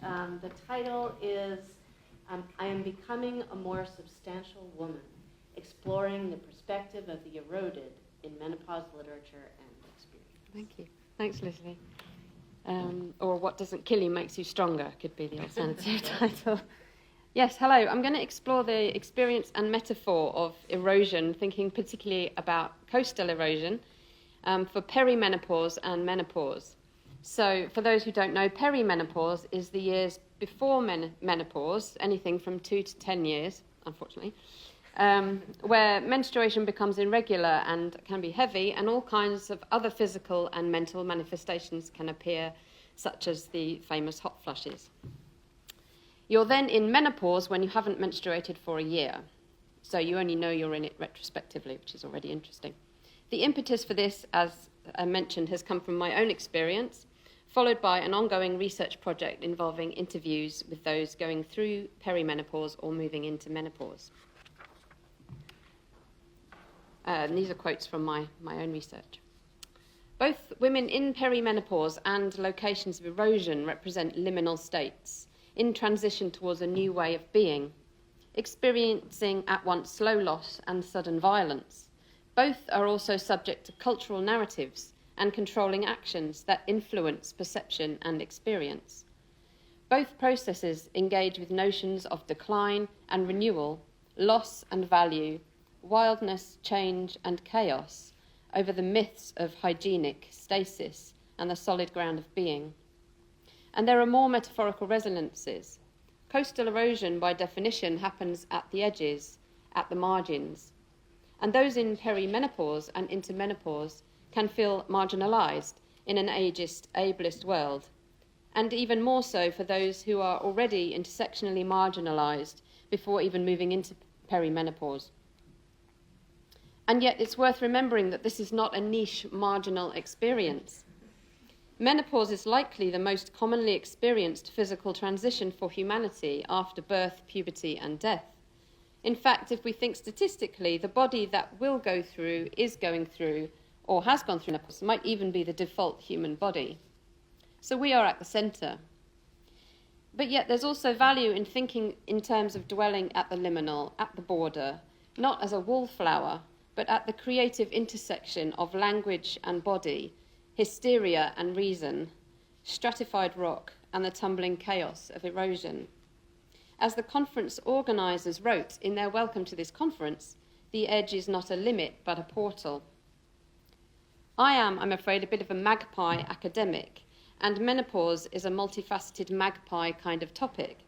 The title is I Am Becoming a More Substantial Woman, Exploring the Perspective of the Eroded in Menopause Literature and Experience. Thank you. Thanks, Leslie. Or What Doesn't Kill You Makes You Stronger could be the alternative title. Yes, hello. I'm going to explore the experience and metaphor of erosion, thinking particularly about coastal erosion for perimenopause and menopause. So for those who don't know, perimenopause is the years before menopause, anything from 2 to 10 years, unfortunately, where menstruation becomes irregular and can be heavy, and all kinds of other physical and mental manifestations can appear, such as the famous hot flushes. You're then in menopause when you haven't menstruated for a year, so you only know you're in it retrospectively, which is already interesting. The impetus for this, as I mentioned, has come from my own experience, followed by an ongoing research project involving interviews with those going through perimenopause or moving into menopause. And these are quotes from my own research. Both women in perimenopause and locations of erosion represent liminal states in transition towards a new way of being, experiencing at once slow loss and sudden violence. Both are also subject to cultural narratives and controlling actions that influence perception and experience. Both processes engage with notions of decline and renewal, loss and value, wildness, change, and chaos over the myths of hygienic stasis and the solid ground of being. And there are more metaphorical resonances. Coastal erosion, by definition, happens at the edges, at the margins. And those in perimenopause and into menopause can feel marginalised in an ageist, ableist world, and even more so for those who are already intersectionally marginalised before even moving into perimenopause. And yet it's worth remembering that this is not a niche, marginal experience. Menopause is likely the most commonly experienced physical transition for humanity after birth, puberty, and death. In fact, if we think statistically, the body that will go through, is going through, or has gone through menopause might even be the default human body. So we are at the centre. But yet there's also value in thinking in terms of dwelling at the liminal, at the border, not as a wallflower, but at the creative intersection of language and body, hysteria and reason, stratified rock and the tumbling chaos of erosion. As the conference organisers wrote in their welcome to this conference, the edge is not a limit but a portal. I am, I'm afraid, a bit of a magpie academic, and menopause is a multifaceted magpie kind of topic.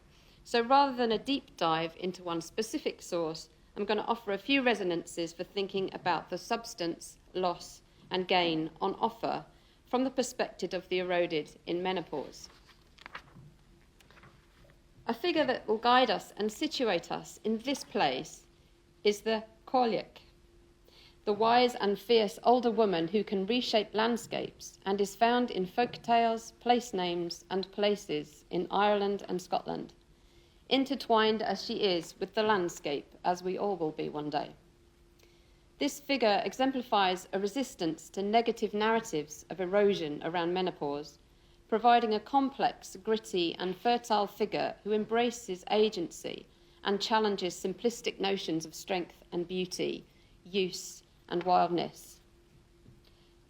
So rather than a deep dive into one specific source, I'm going to offer a few resonances for thinking about the substance, loss, and gain on offer from the perspective of the eroded in menopause. A figure that will guide us and situate us in this place is the Cóilíoch, the wise and fierce older woman who can reshape landscapes and is found in folk tales, place names, and places in Ireland and Scotland, intertwined as she is with the landscape, as we all will be one day. This figure exemplifies a resistance to negative narratives of erosion around menopause, providing a complex, gritty, and fertile figure who embraces agency and challenges simplistic notions of strength and beauty, use, and wildness.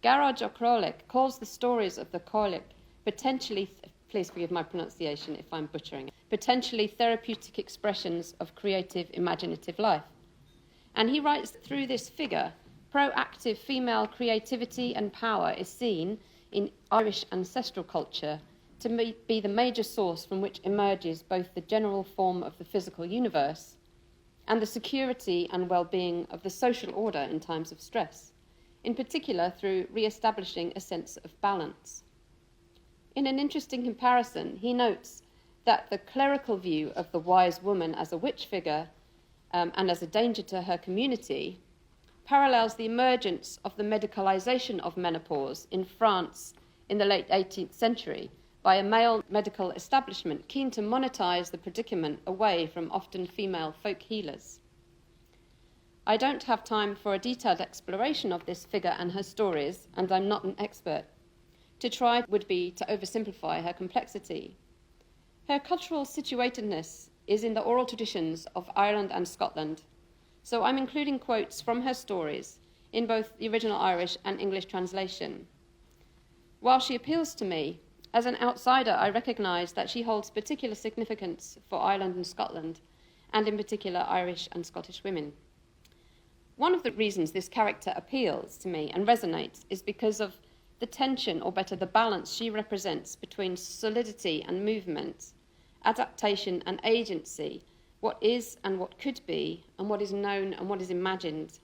Garage O'Crollick calls the stories of the Cóilíoch potentially, please forgive my pronunciation if I'm butchering it, potentially therapeutic expressions of creative, imaginative life. And he writes that through this figure, proactive female creativity and power is seen in Irish ancestral culture to be the major source from which emerges both the general form of the physical universe and the security and well-being of the social order in times of stress, in particular through re-establishing a sense of balance. In an interesting comparison, he notes that the clerical view of the wise woman as a witch figure and as a danger to her community parallels the emergence of the medicalisation of menopause in France in the late 18th century by a male medical establishment keen to monetise the predicament away from often female folk healers. I don't have time for a detailed exploration of this figure and her stories, and I'm not an expert. To try would be to oversimplify her complexity. Her cultural situatedness is in the oral traditions of Ireland and Scotland, so I'm including quotes from her stories in both the original Irish and English translation. While she appeals to me, as an outsider, I recognise that she holds particular significance for Ireland and Scotland, and in particular Irish and Scottish women. One of the reasons this character appeals to me and resonates is because of the tension, or better, the balance she represents between solidity and movement, adaptation and agency, what is and what could be, and what is known and what is imagined.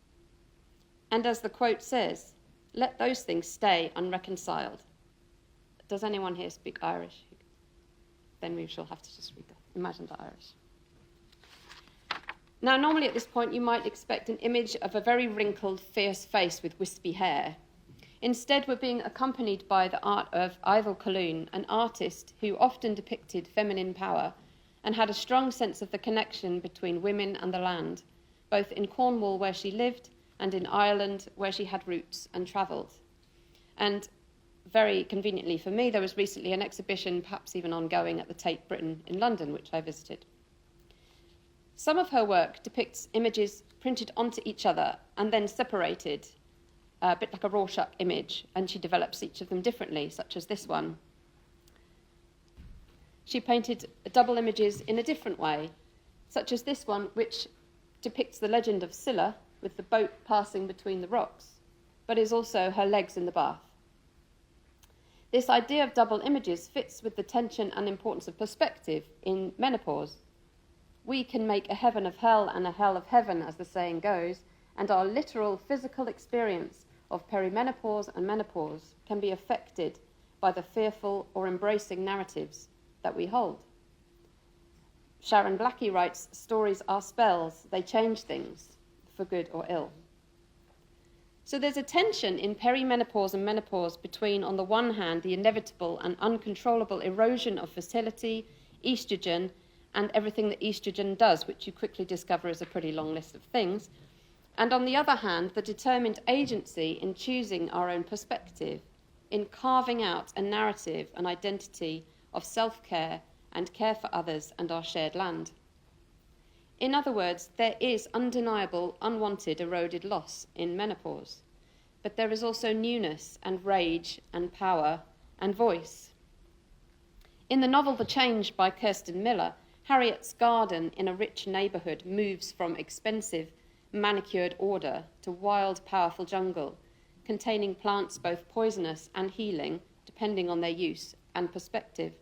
And as the quote says, let those things stay unreconciled. Does anyone here speak Irish? Then we shall have to just read the imagined Irish. Now, normally at this point, you might expect an image of a very wrinkled, fierce face with wispy hair. Instead, we're being accompanied by the art of Ivor Colquhoun, an artist who often depicted feminine power and had a strong sense of the connection between women and the land, both in Cornwall, where she lived, and in Ireland, where she had roots and travelled. And very conveniently for me, there was recently an exhibition, perhaps even ongoing, at the Tate Britain in London, which I visited. Some of her work depicts images printed onto each other and then separated, a bit like a Rorschach image, and she develops each of them differently, such as this one. She painted double images in a different way, such as this one, which depicts the legend of Scylla with the boat passing between the rocks, but is also her legs in the bath. This idea of double images fits with the tension and importance of perspective in menopause. We can make a heaven of hell and a hell of heaven, as the saying goes, and our literal physical experience of perimenopause and menopause can be affected by the fearful or embracing narratives that we hold. Sharon Blackie writes, stories are spells, they change things, for good or ill. So there's a tension in perimenopause and menopause between, on the one hand, the inevitable and uncontrollable erosion of fertility, estrogen, and everything that estrogen does, which you quickly discover is a pretty long list of things, and on the other hand, the determined agency in choosing our own perspective, in carving out a narrative, an identity of self-care and care for others and our shared land. In other words, there is undeniable, unwanted, eroded loss in menopause, but there is also newness and rage and power and voice. In the novel The Change by Kirsten Miller, Harriet's garden in a rich neighbourhood moves from expensive, manicured order to wild, powerful jungle, containing plants both poisonous and healing, depending on their use and perspective,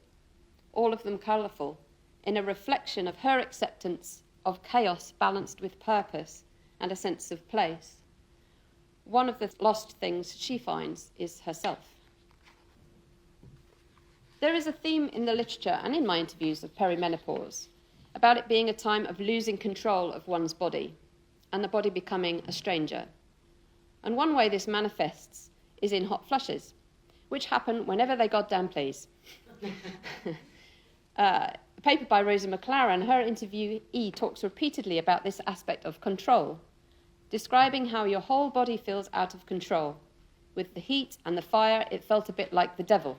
all of them colourful, in a reflection of her acceptance of chaos balanced with purpose and a sense of place. One of the lost things she finds is herself. There is a theme in the literature and in my interviews of perimenopause about it being a time of losing control of one's body and the body becoming a stranger. And one way this manifests is in hot flushes, which happen whenever they goddamn please. A paper by Rosa McLaren, her interviewee talks repeatedly about this aspect of control, describing how your whole body feels out of control. With the heat and the fire, it felt a bit like the devil.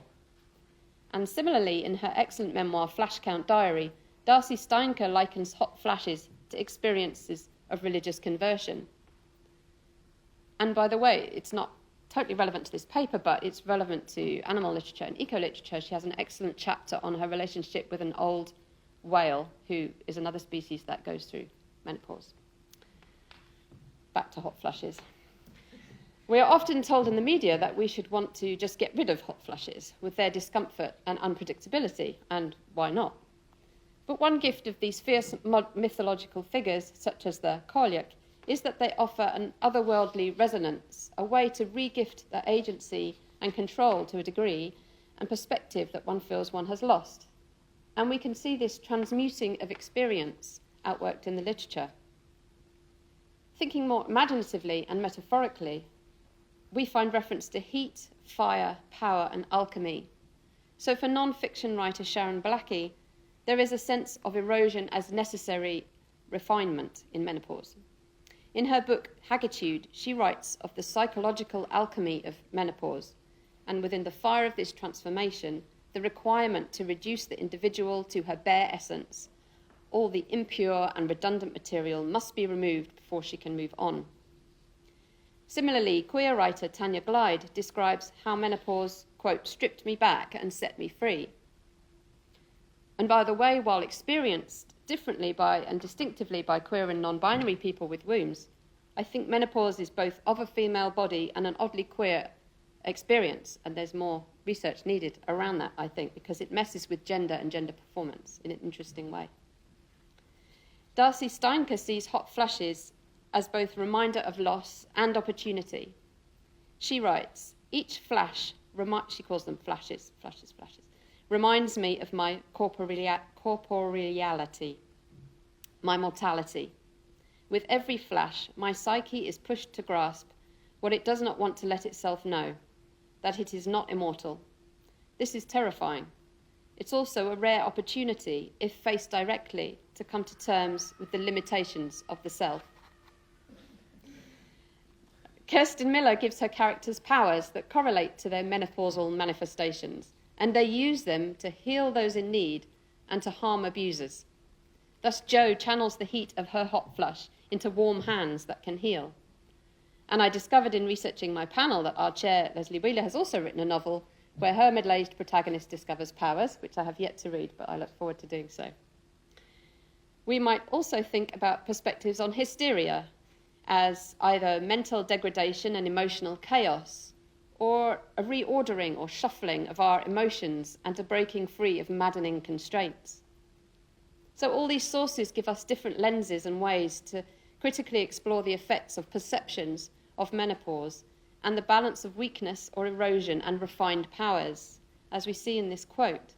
And similarly, in her excellent memoir, Flash Count Diary, Darcy Steinker likens hot flashes to experiences of religious conversion. And by the way, it's not totally relevant to this paper, but it's relevant to animal literature and eco-literature. She has an excellent chapter on her relationship with an old whale, who is another species that goes through menopause. Back to hot flushes. We are often told in the media that we should want to just get rid of hot flushes with their discomfort and unpredictability, and why not? But one gift of these fierce mythological figures, such as the Cailleach, is that they offer an otherworldly resonance, a way to re-gift the agency and control to a degree, and perspective that one feels one has lost. And we can see this transmuting of experience outworked in the literature. Thinking more imaginatively and metaphorically, we find reference to heat, fire, power, and alchemy. So for non-fiction writer Sharon Blackie, there is a sense of erosion as necessary refinement in menopause. In her book, Haggitude, she writes of the psychological alchemy of menopause, and within the fire of this transformation, the requirement to reduce the individual to her bare essence. All the impure and redundant material must be removed before she can move on. Similarly, queer writer Tanya Glide describes how menopause, quote, stripped me back and set me free. And by the way, while experienced differently and distinctively by queer and non-binary people with wombs, I think menopause is both of a female body and an oddly queer experience, and there's more research needed around that, I think, because it messes with gender and gender performance in an interesting way. Darcy Steinke sees hot flushes as both a reminder of loss and opportunity. She writes, each flash, she calls them flashes, reminds me of my corporeality, my mortality. With every flash, my psyche is pushed to grasp what it does not want to let itself know, that it is not immortal. This is terrifying. It's also a rare opportunity, if faced directly, to come to terms with the limitations of the self. Kirsten Miller gives her characters powers that correlate to their menopausal manifestations, and they use them to heal those in need and to harm abusers. Thus, Jo channels the heat of her hot flush into warm hands that can heal. And I discovered in researching my panel that our chair, Leslie Wheeler, has also written a novel where her middle-aged protagonist discovers powers, which I have yet to read, but I look forward to doing so. We might also think about perspectives on hysteria as either mental degradation and emotional chaos, or a reordering or shuffling of our emotions and a breaking free of maddening constraints. So all these sources give us different lenses and ways to critically explore the effects of perceptions of menopause and the balance of weakness or erosion and refined powers. As we see in this quote,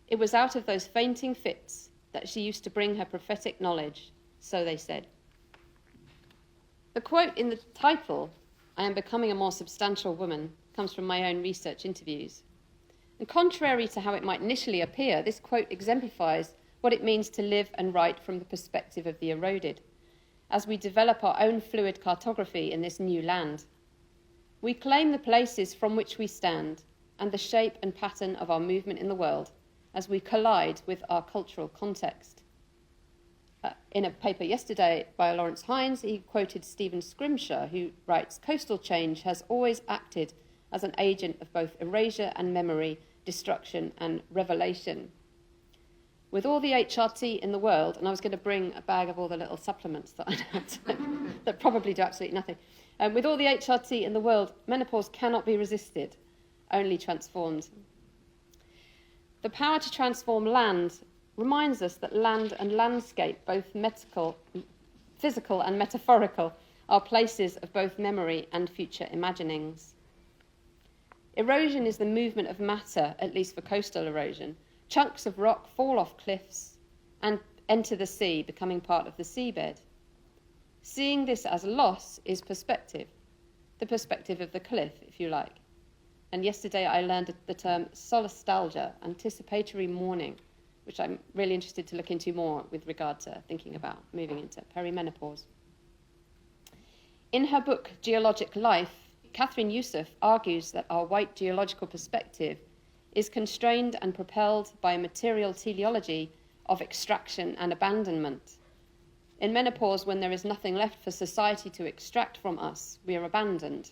it was out of those fainting fits that she used to bring her prophetic knowledge, so they said. The quote in the title, I am becoming a more substantial woman, comes from my own research interviews. And contrary to how it might initially appear, this quote exemplifies what it means to live and write from the perspective of the eroded, as we develop our own fluid cartography in this new land. We claim the places from which we stand and the shape and pattern of our movement in the world as we collide with our cultural context. In a paper yesterday by Lawrence Hines, he quoted Stephen Scrimshaw, who writes, coastal change has always acted as an agent of both erasure and memory, destruction and revelation. With all the HRT in the world, and I was going to bring a bag of all the little supplements that I had that probably do absolutely nothing. With all the HRT in the world, menopause cannot be resisted, only transformed. The power to transform land reminds us that land and landscape, both physical and metaphorical, are places of both memory and future imaginings. Erosion is the movement of matter, at least for coastal erosion. Chunks of rock fall off cliffs and enter the sea, becoming part of the seabed. Seeing this as a loss is perspective, the perspective of the cliff, if you like. And yesterday I learned the term solastalgia, anticipatory mourning, which I'm really interested to look into more with regard to thinking about moving into perimenopause. In her book, Geologic Life, Catherine Youssef argues that our white geological perspective is constrained and propelled by a material teleology of extraction and abandonment. In menopause, when there is nothing left for society to extract from us, we are abandoned.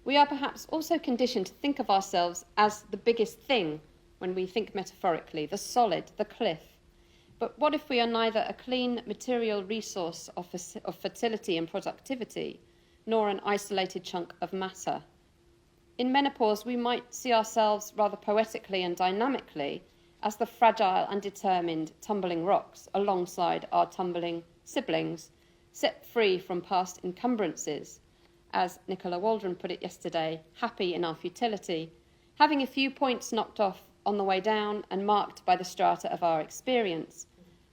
We are perhaps also conditioned to think of ourselves as the biggest thing when we think metaphorically, the solid, the cliff. But what if we are neither a clean material resource of fertility and productivity, nor an isolated chunk of matter? In menopause, we might see ourselves rather poetically and dynamically as the fragile and determined tumbling rocks alongside our tumbling siblings, set free from past encumbrances, as Nicola Waldron put it yesterday, happy in our futility, having a few points knocked off on the way down and marked by the strata of our experience,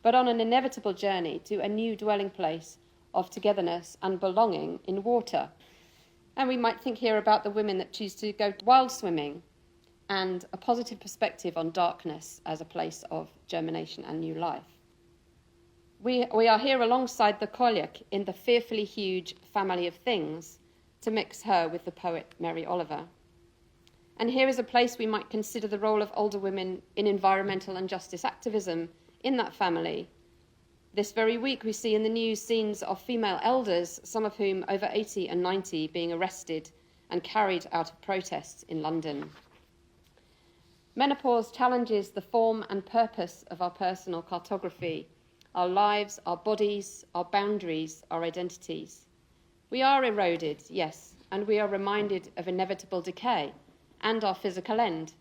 but on an inevitable journey to a new dwelling place of togetherness and belonging in water. And we might think here about the women that choose to go wild swimming and a positive perspective on darkness as a place of germination and new life. We are here alongside the Colliach in the fearfully huge family of things, to mix her with the poet Mary Oliver. And here is a place we might consider the role of older women in environmental and justice activism in that family. This very week we see in the news scenes of female elders, some of whom over 80 and 90, being arrested and carried out of protests in London. Menopause challenges the form and purpose of our personal cartography, our lives, our bodies, our boundaries, our identities. We are eroded, yes, and we are reminded of inevitable decay and our physical end,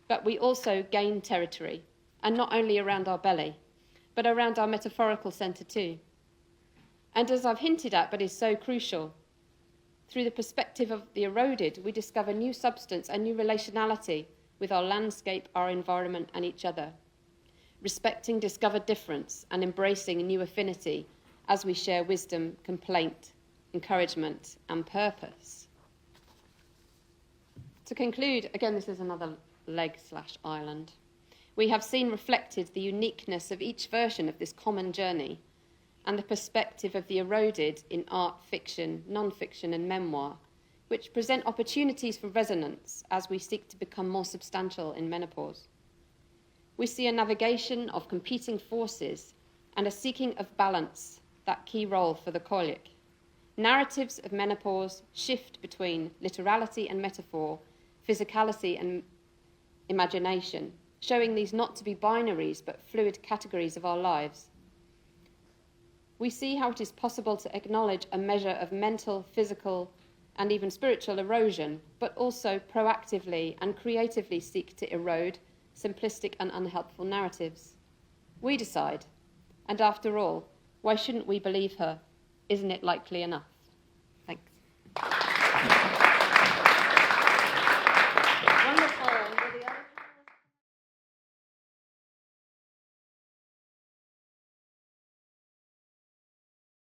but we also gain territory, and not only around our belly, but around our metaphorical centre too. And as I've hinted at, but is so crucial, through the perspective of the eroded, we discover new substance and new relationality with our landscape, our environment, and each other, respecting discovered difference and embracing new affinity as we share wisdom, complaint, encouragement, and purpose. To conclude, again, this is another leg/island. We have seen reflected the uniqueness of each version of this common journey and the perspective of the eroded in art, fiction, non-fiction, and memoir, which present opportunities for resonance as we seek to become more substantial in menopause. We see a navigation of competing forces and a seeking of balance, that key role for the Coillic. Narratives of menopause shift between literality and metaphor, physicality and imagination, showing these not to be binaries but fluid categories of our lives. We see how it is possible to acknowledge a measure of mental, physical, and even spiritual erosion, but also proactively and creatively seek to erode simplistic and unhelpful narratives. We decide, and after all, why shouldn't we believe her? Isn't it likely enough? Thanks.